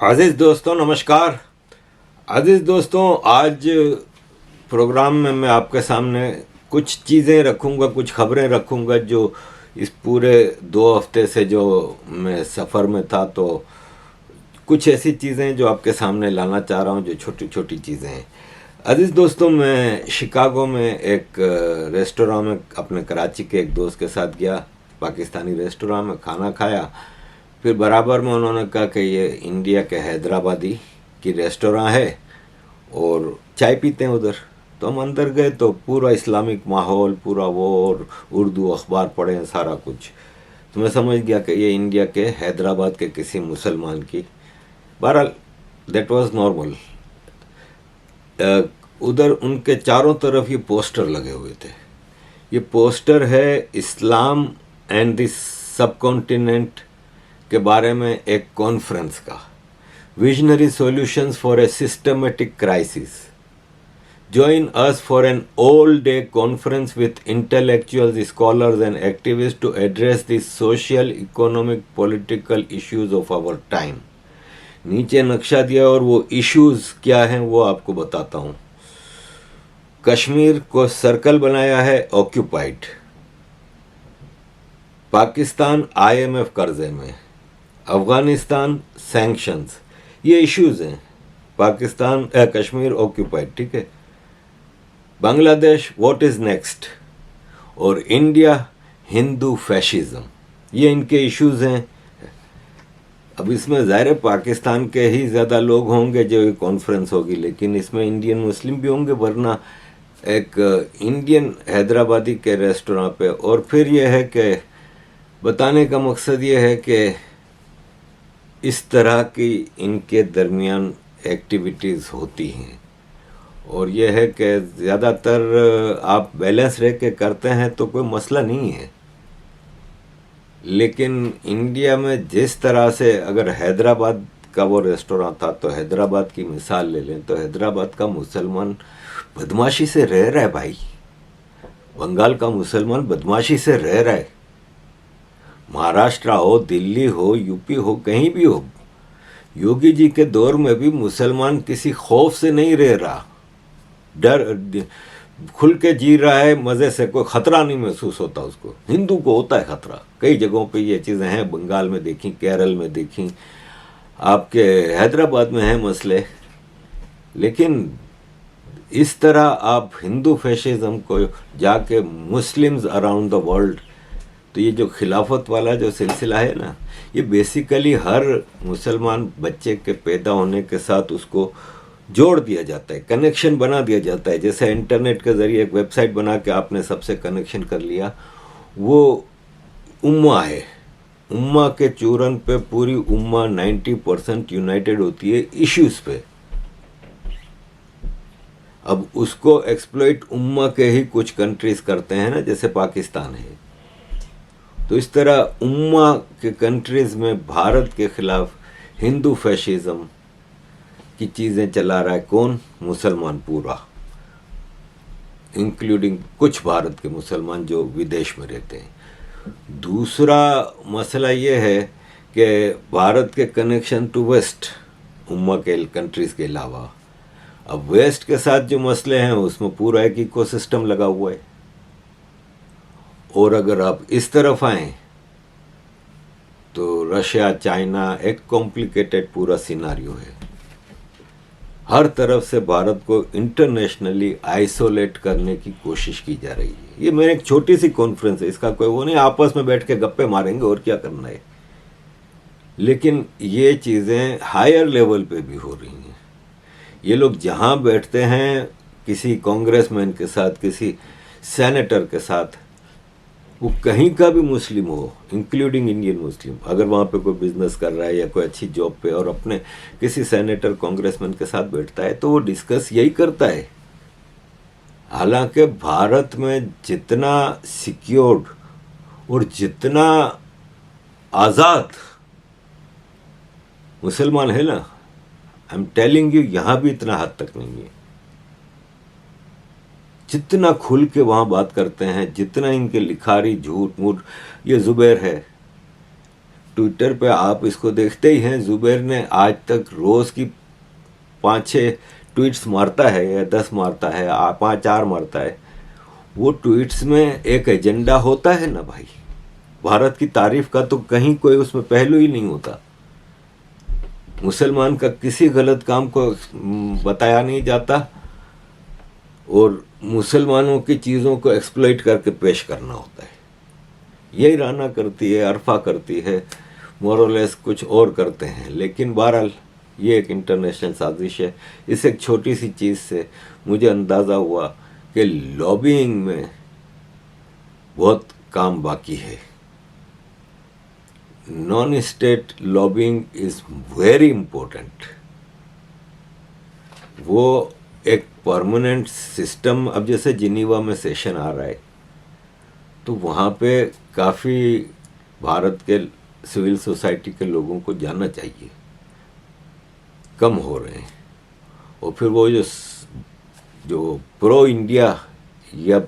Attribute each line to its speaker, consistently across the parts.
Speaker 1: अजीज़ दोस्तों नमस्कार। अजीज़ दोस्तों, आज प्रोग्राम में मैं आपके सामने कुछ चीज़ें रखूँगा, कुछ खबरें रखूँगा जो इस पूरे 2 हफ्ते से जो मैं सफ़र में था, तो कुछ ऐसी चीज़ें जो आपके सामने लाना चाह रहा हूँ, जो छोटी छोटी चीज़ें हैं। अजीज़ दोस्तों, मैं शिकागो में एक रेस्टोरेंट में अपने कराची के एक दोस्त के साथ गया। पाकिस्तानी रेस्टोरेंट में खाना खाया। फिर बराबर में उन्होंने कहा कि ये इंडिया के हैदराबादी की रेस्टोरेंट है और चाय पीते हैं उधर। तो हम अंदर गए तो पूरा इस्लामिक माहौल, पूरा वो, और उर्दू अखबार पढ़े हैं, सारा कुछ। तो मैं समझ गया कि ये इंडिया के हैदराबाद के किसी मुसलमान की। बहरहाल दैट वाज नॉर्मल। उधर उनके चारों तरफ ये पोस्टर लगे हुए थे। ये पोस्टर है इस्लाम एंड दिस सब कॉन्टिनेंट के बारे में एक कॉन्फ्रेंस का, visionary solutions for a systematic crisis. Join us for an all-day conference with intellectuals, scholars and activists to address the social, economic, political issues of our time. नीचे नक्शा दिया और वो इश्यूज क्या हैं वो आपको बताता हूँ। कश्मीर को सर्कल बनाया है ऑक्यूपाइड। पाकिस्तान IMF कर्जे में। अफगानिस्तान सैंक्शंस। ये इश्यूज हैं। पाकिस्तान कश्मीर ऑक्यूपाइड, ठीक है। बांग्लादेश व्हाट इज नेक्स्ट, और इंडिया हिंदू फैशिज्म। ये इनके इश्यूज हैं। अब इसमें ज़ाहिर पाकिस्तान के ही ज़्यादा लोग होंगे जो ये कॉन्फ्रेंस होगी, लेकिन इसमें इंडियन मुस्लिम भी होंगे, वरना एक इंडियन हैदराबादी के रेस्टोरेंट पे। और फिर ये है कि बताने का मकसद ये है कि इस तरह की इनके दरमियान एक्टिविटीज़ होती हैं, और यह है कि ज़्यादातर आप बैलेंस रह के करते हैं तो कोई मसला नहीं है। लेकिन इंडिया में जिस तरह से, अगर हैदराबाद का वो रेस्टोरेंट था तो हैदराबाद की मिसाल ले लें तो हैदराबाद का मुसलमान बदमाशी से रह रहा है भाई। बंगाल का मुसलमान बदमाशी से रह रहा है। महाराष्ट्र हो, दिल्ली हो, यूपी हो, कहीं भी हो, योगी जी के दौर में भी मुसलमान किसी खौफ से नहीं रह रहा। डर खुल के जी रहा है, मज़े से, कोई ख़तरा नहीं महसूस होता उसको। हिंदू को होता है ख़तरा। कई जगहों पे ये चीज़ें हैं, बंगाल में देखी, केरल में देखी, आपके हैदराबाद में हैं मसले। लेकिन इस तरह आप हिंदू फैशिज्म को जाके मुस्लिम्स अराउंड द वर्ल्ड, तो ये जो खिलाफत वाला जो सिलसिला है ना, ये बेसिकली हर मुसलमान बच्चे के पैदा होने के साथ उसको जोड़ दिया जाता है, कनेक्शन बना दिया जाता है। जैसे इंटरनेट के ज़रिए एक वेबसाइट बना के आपने सबसे कनेक्शन कर लिया, वो उम्मा है। उम्मा के चूरन पे पूरी उम्मा 90% यूनाइटेड होती है इश्यूज पे। अब उसको एक्सप्लॉइट उम्मा के ही कुछ कंट्रीज करते हैं ना, जैसे पाकिस्तान है। तो इस तरह उम्मा के कंट्रीज में भारत के खिलाफ हिंदू फैशिज्म की चीज़ें चला रहा है कौन? मुसलमान पूरा, इंक्लूडिंग कुछ भारत के मुसलमान जो विदेश में रहते हैं। दूसरा मसला ये है कि भारत के कनेक्शन टू वेस्ट, उम्मा के कंट्रीज़ के अलावा। अब वेस्ट के साथ जो मसले हैं उसमें पूरा एक इकोसिस्टम लगा हुआ है। और अगर आप इस तरफ आएँ तो रशिया, चाइना, एक कॉम्प्लिकेटेड पूरा सिनारियो है। हर तरफ से भारत को इंटरनेशनली आइसोलेट करने की कोशिश की जा रही है। ये मेरी एक छोटी सी कॉन्फ्रेंस है, इसका कोई वो नहीं, आपस में बैठ के गप्पे मारेंगे और क्या करना है। लेकिन ये चीज़ें हायर लेवल पे भी हो रही हैं। ये लोग जहाँ बैठते हैं, किसी कांग्रेसमैन के साथ, किसी सेनेटर के साथ, वो कहीं का भी मुस्लिम हो, इंक्लूडिंग इंडियन मुस्लिम, अगर वहाँ पे कोई बिजनेस कर रहा है या कोई अच्छी जॉब पे और अपने किसी सेनेटर, कांग्रेसमैन के साथ बैठता है, तो वो डिस्कस यही करता है। हालांकि भारत में जितना सिक्योर्ड और जितना आज़ाद मुसलमान है ना, आई एम टेलिंग यू, यहाँ भी इतना हद तक नहीं है। जितना खुल के वहाँ बात करते हैं, जितना इनके लिखारी झूठ मूठ, ये जुबैर है, ट्विटर पे आप इसको देखते ही हैं, जुबैर ने आज तक रोज़ की 5-6 ट्वीट्स मारता है या 10 मारता है, 5-4 मारता है। वो ट्वीट्स में एक एजेंडा होता है ना भाई। भारत की तारीफ का तो कहीं कोई उसमें पहलू ही नहीं होता। मुसलमान का किसी गलत काम को बताया नहीं जाता और मुसलमानों की चीज़ों को एक्सप्लॉइट करके पेश करना होता है। यही राना करती है, अरफा करती है, मोरलेस कुछ और करते हैं। लेकिन बहरहाल ये एक इंटरनेशनल साजिश है। इस एक छोटी सी चीज़ से मुझे अंदाज़ा हुआ कि लॉबिंग में बहुत काम बाकी है। Non state lobbying is very important. वो एक परमानेंट सिस्टम, अब जैसे जिनीवा में सेशन आ रहा है तो वहाँ पे काफ़ी भारत के सिविल सोसाइटी के लोगों को जाना चाहिए, कम हो रहे हैं। और फिर वो जो प्रो इंडिया या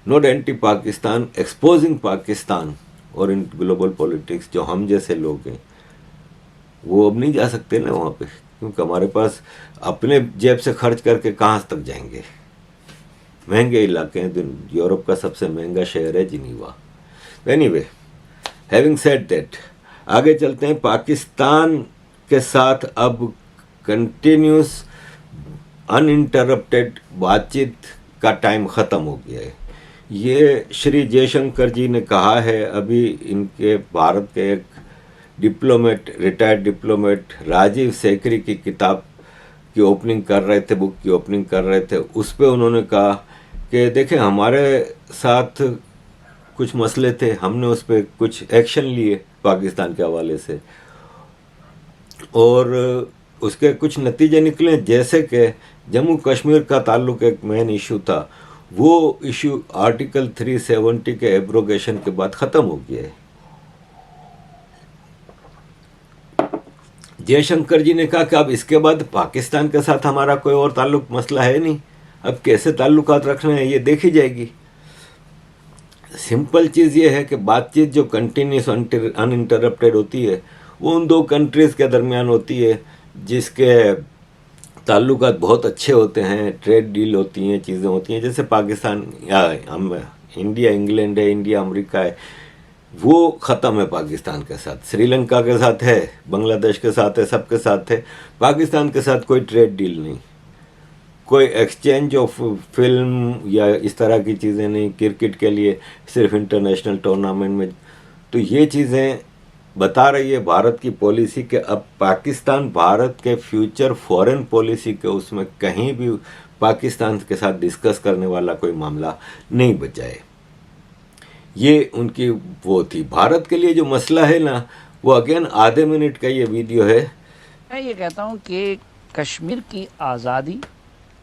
Speaker 1: not anti Pakistan, exposing Pakistan और इन ग्लोबल पॉलिटिक्स, जो हम जैसे लोग हैं वो अब नहीं जा सकते ना वहाँ पे, क्योंकि हमारे पास अपने जेब से खर्च करके कहाँ तक जाएंगे। महंगे इलाके हैं, यूरोप का सबसे महंगा शहर है Geneva. Anyway, having said that, आगे चलते हैं। पाकिस्तान के साथ अब कंटिन्यूस अनइंटरप्टेड बातचीत का टाइम ख़त्म हो गया है। ये श्री जयशंकर जी ने कहा है। अभी इनके भारत के एक डिप्लोमेट, रिटायर्ड डिप्लोमेट राजीव सेकरी की किताब की ओपनिंग कर रहे थे, बुक की ओपनिंग कर रहे थे। उस पर उन्होंने कहा कि देखें, हमारे साथ कुछ मसले थे, हमने उस पर कुछ एक्शन लिए पाकिस्तान के हवाले से और उसके कुछ नतीजे निकले, जैसे कि जम्मू कश्मीर का ताल्लुक एक मेन इशू था। वो इशू आर्टिकल 370 के एब्रोगेशन के बाद ख़त्म हो गया है। जयशंकर जी ने कहा कि अब इसके बाद पाकिस्तान के साथ हमारा कोई और ताल्लुक मसला है नहीं, अब कैसे ताल्लुकात रखने हैं ये देखी जाएगी। सिंपल चीज़ ये है कि बातचीत जो कंटिन्यूस अनइंटरप्टेड होती है वो उन दो कंट्रीज़ के दरमियान होती है जिसके ताल्लुकात बहुत अच्छे होते हैं, ट्रेड डील होती हैं, चीज़ें होती हैं। जैसे पाकिस्तान या इंडिया इंग्लैंड है, इंडिया अमेरिका है, वो ख़त्म है पाकिस्तान के साथ। श्रीलंका के साथ है, बांग्लादेश के साथ है, सबके साथ है। पाकिस्तान के साथ कोई ट्रेड डील नहीं, कोई एक्सचेंज ऑफ फिल्म या इस तरह की चीज़ें नहीं। क्रिकेट के लिए सिर्फ इंटरनेशनल टूर्नामेंट में। तो ये चीज़ें बता रही है भारत की पॉलिसी कि अब पाकिस्तान भारत के फ्यूचर फॉरेन पॉलिसी के उसमें कहीं भी पाकिस्तान के साथ डिस्कस करने वाला कोई मामला नहीं बचा है। ये उनकी वो थी। भारत के लिए जो मसला है ना, वो अगेन आधे मिनट का ये वीडियो है।
Speaker 2: मैं ये कहता हूँ कि कश्मीर की आज़ादी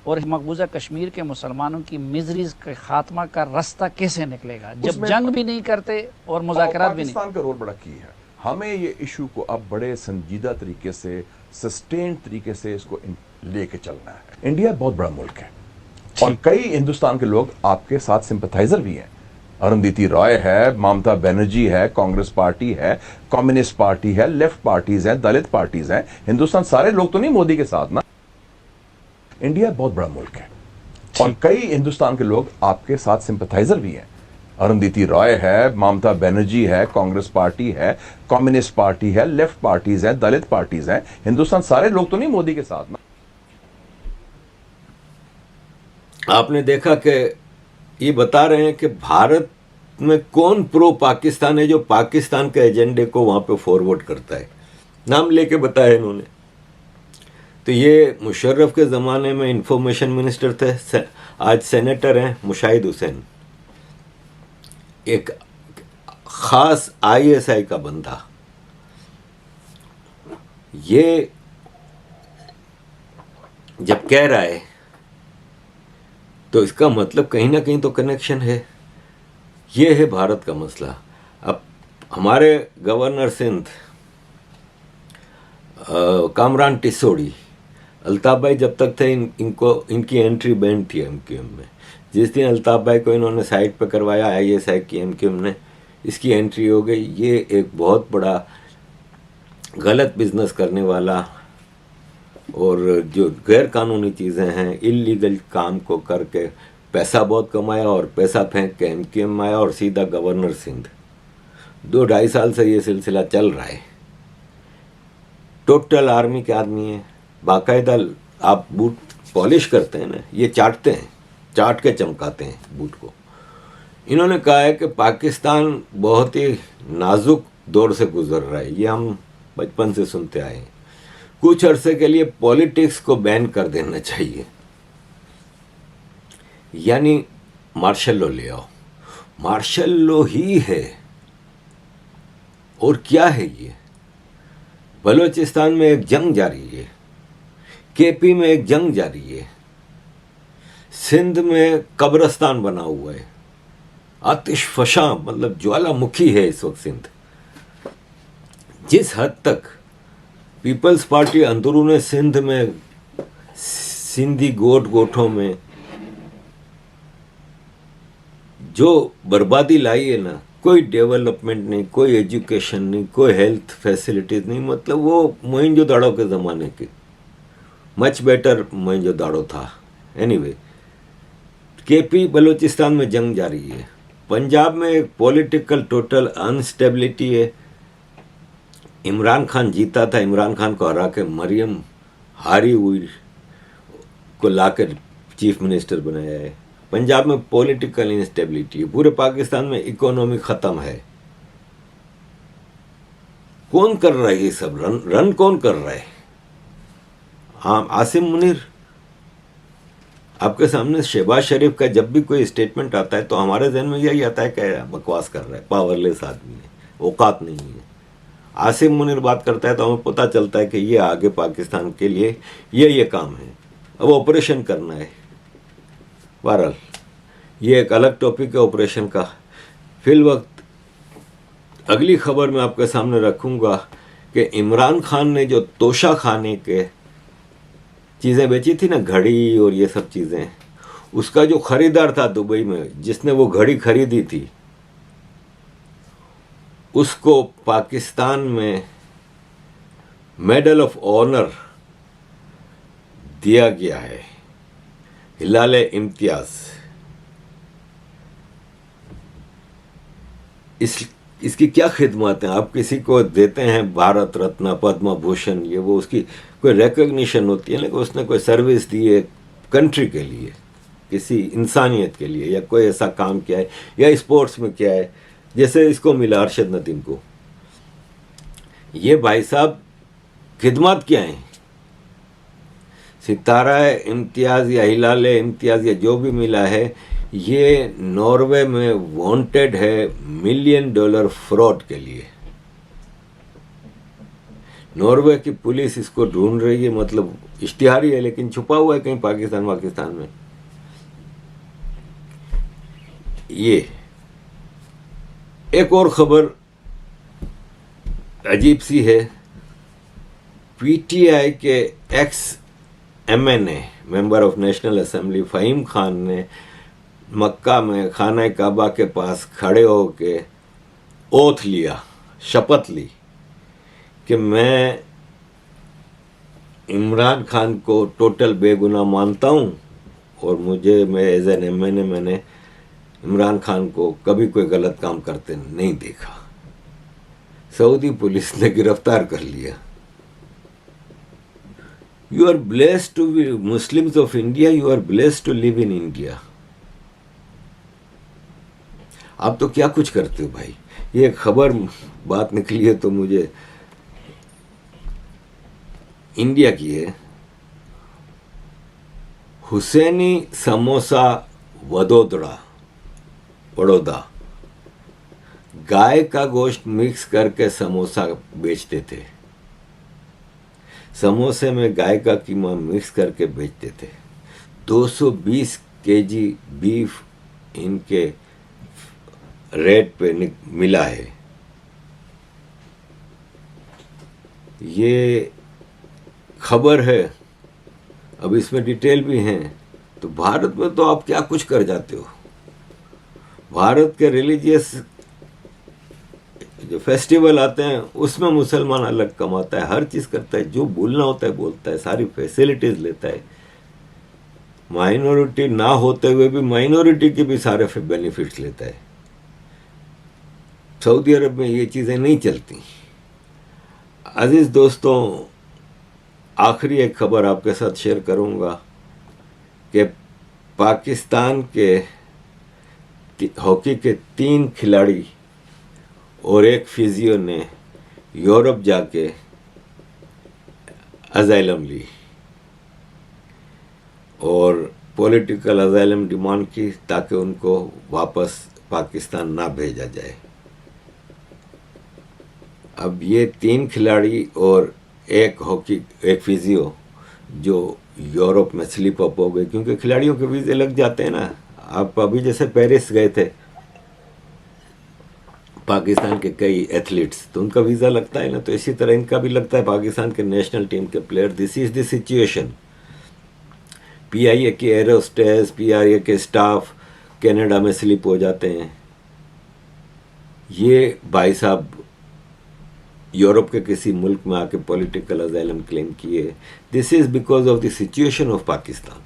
Speaker 2: और मकबूजा कश्मीर के मुसलमानों की मिजरीज के खात्मा का रास्ता कैसे निकलेगा जब जंग भी नहीं करते और मुज़ाकरात भी नहीं।
Speaker 3: पाकिस्तान का रोल बड़ा की है। हमें ये इशू को अब बड़े संजीदा तरीके से, सस्टेन तरीके से इसको लेके चलना है। इंडिया बहुत बड़ा मुल्क है और कई हिंदुस्तान के लोग आपके साथ सिंपथाइजर भी हैं। अरुंधति रॉय है, ममता बनर्जी है, कांग्रेस पार्टी है, कम्युनिस्ट पार्टी है, लेफ्ट पार्टीज हैं, दलित पार्टीज हैं। हिंदुस्तान सारे लोग तो नहीं मोदी के साथ ना। इंडिया बहुत बड़ा मुल्क है और कई हिंदुस्तान के लोग आपके साथ सिंपथाइजर भी हैं। अरुंधति रॉय है, ममता बनर्जी है, कांग्रेस पार्टी है, कम्युनिस्ट पार्टी है, लेफ्ट पार्टीज हैं, दलित पार्टीज हैं। हिंदुस्तान सारे लोग तो नहीं मोदी के साथ ना।
Speaker 1: आपने देखा कि ये बता रहे हैं कि भारत में कौन प्रो पाकिस्तान है जो पाकिस्तान के एजेंडे को वहाँ पे फॉरवर्ड करता है। नाम लेके बताया इन्होंने। तो ये मुशर्रफ के ज़माने में इंफॉर्मेशन मिनिस्टर थे, आज सेनेटर हैं मुशाहिद हुसैन, एक ख़ास ISI का बंदा। ये जब कह रहा है तो इसका मतलब कहीं ना कहीं तो कनेक्शन है। ये है भारत का मसला। अब हमारे गवर्नर सिंध कामरान टिसोड़ी, अल्ताफ़ भाई जब तक थे इनकी एंट्री बैन थी MQM में। जिस दिन अल्ताफ़ भाई को इन्होंने साइड पर करवाया ISI की, MQM ने इसकी एंट्री हो गई। ये एक बहुत बड़ा गलत बिजनेस करने वाला और जो गैर कानूनी चीज़ें हैं, इलीगल काम को करके पैसा बहुत कमाया और पैसा फेंक के एमक्यूएम में आया और सीधा गवर्नर सिंध। 2-2.5 साल से ये सिलसिला चल रहा है। टोटल आर्मी के आदमी है, बाकायदा आप बूट पॉलिश करते हैं ना, ये चाटते हैं, चाट के चमकाते हैं बूट को। इन्होंने कहा है कि पाकिस्तान बहुत ही नाजुक दौर से गुजर रहा है, ये हम बचपन से सुनते आए हैं। कुछ अरसे के लिए पॉलिटिक्स को बैन कर देना चाहिए, यानी मार्शल लॉ ले आओ। मार्शल लॉ ही है और क्या है ये? बलूचिस्तान में एक जंग जारी है, केपी में एक जंग जारी है, सिंध में कब्रिस्तान बना हुआ है, आतिश फशा मतलब ज्वालामुखी है इस वक्त सिंध। जिस हद तक पीपल्स पार्टी अंदरूने सिंध में सिंधी गोठों में जो बर्बादी लाई है ना, कोई डेवलपमेंट नहीं, कोई एजुकेशन नहीं, कोई हेल्थ फैसिलिटीज नहीं, मतलब वो मोहनजोदाड़ो के ज़माने की मच बेटर मोहनजोदाड़ो था। एनीवे, केपी बलूचिस्तान में जंग जारी है, पंजाब में एक पॉलिटिकल टोटल अनस्टेबिलिटी है। इमरान खान जीता था, इमरान खान को हरा के मरियम हारी हुई को लाकर चीफ मिनिस्टर बनाया है। पंजाब में पॉलिटिकल इंस्टेबिलिटी है, पूरे पाकिस्तान में इकोनॉमी खत्म है। कौन कर रहा है ये सब? रन कौन कर रहा है? हाँ, आसिम मुनीर। आपके सामने शहबाज शरीफ का जब भी कोई स्टेटमेंट आता है तो हमारे जहन में यही आता है कि बकवास कर रहा है, पावरलेस आदमी है, औकात नहीं है। आसिम मुनीर बात करता है तो हमें पता चलता है कि ये आगे पाकिस्तान के लिए ये काम है, अब ऑपरेशन करना है। बहरहाल ये एक अलग टॉपिक है ऑपरेशन का। फिल वक्त अगली खबर मैं आपके सामने रखूँगा कि इमरान खान ने जो तोशा खाने के चीज़ें बेची थी ना, घड़ी और ये सब चीज़ें, उसका जो खरीदार था दुबई में, जिसने वो घड़ी खरीदी थी, उसको पाकिस्तान में मेडल ऑफ ऑनर दिया गया है, हिलाले इम्तियाज। इसकी क्या खिदमत है? आप किसी को देते हैं भारत रत्न, पद्म भूषण, ये वो, उसकी कोई रिकॉग्निशन होती है ना कि उसने कोई सर्विस दी है कंट्री के लिए, किसी इंसानियत के लिए, या कोई ऐसा काम किया है या स्पोर्ट्स में किया है, जैसे इसको मिला अरशद नदीम को। ये भाई साहब खिदमत क्या है? सितारा इम्तियाज या हिलाले इम्तियाज या जो भी मिला है, ये नॉर्वे में वांटेड है $1 मिलियन फ्रॉड के लिए। नॉर्वे की पुलिस इसको ढूंढ रही है, मतलब इश्तिहारी है लेकिन छुपा हुआ है कहीं पाकिस्तान में। ये एक और खबर अजीब सी है। पीटीआई के ex MNA member of national assembly Fahim Khan ने मक्का में खाना काबा के पास खड़े होके ओथ लिया, शपथ ली कि मैं इमरान खान को टोटल बेगुनाह मानता हूँ और मैं एज एन MNA मैंने इमरान खान को कभी कोई गलत काम करते नहीं देखा। सऊदी पुलिस ने गिरफ्तार कर लिया। You are blessed to be Muslims of India, you are blessed to live in India. आप तो क्या कुछ करते हो भाई। ये खबर बात निकली है तो मुझे इंडिया की है। हुसैनी समोसा बड़ौदा गाय का गोश्त मिक्स करके समोसा बेचते थे। समोसे में गाय का कीमा मिक्स करके बेचते थे। 220 केजी बीफ इनके रेट पे मिला है। ये खबर है, अब इसमें डिटेल भी हैं। तो भारत में तो आप क्या कुछ कर जाते हो। भारत के रिलीजियस जो फेस्टिवल आते हैं उसमें मुसलमान अलग कमाता है, हर चीज़ करता है, जो बोलना होता है बोलता है, सारी फैसिलिटीज़ लेता है। माइनॉरिटी ना होते हुए भी माइनॉरिटी के भी सारे बेनिफिट्स लेता है। सऊदी अरब में ये चीज़ें नहीं चलती। अजीज़ दोस्तों, आखिरी एक खबर आपके साथ शेयर करूंगा कि पाकिस्तान के हॉकी के 3 खिलाड़ी और एक फिजियो ने यूरोप जाके अजाइलम ली और पॉलिटिकल अजाइलम डिमांड की ताकि उनको वापस पाकिस्तान ना भेजा जाए। अब ये 3 खिलाड़ी और एक फिजियो जो यूरोप में स्लिप अप हो गए, क्योंकि खिलाड़ियों के वीज़े लग जाते हैं ना। आप अभी जैसे पेरिस गए थे पाकिस्तान के कई एथलीट्स, तो उनका वीज़ा लगता है ना, तो इसी तरह इनका भी लगता है पाकिस्तान के नेशनल टीम के player. This is the situation. PIA के एरोस्टेस, PIA के स्टाफ कनाडा में स्लिप हो जाते हैं। ये भाई साहब यूरोप के किसी मुल्क में आके पॉलिटिकल अजाइलम क्लेम किए। This is because of the situation of Pakistan.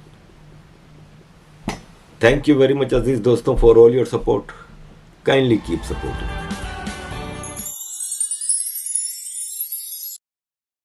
Speaker 1: Thank you very much अजीज दोस्तों for all your support. Kindly keep supporting.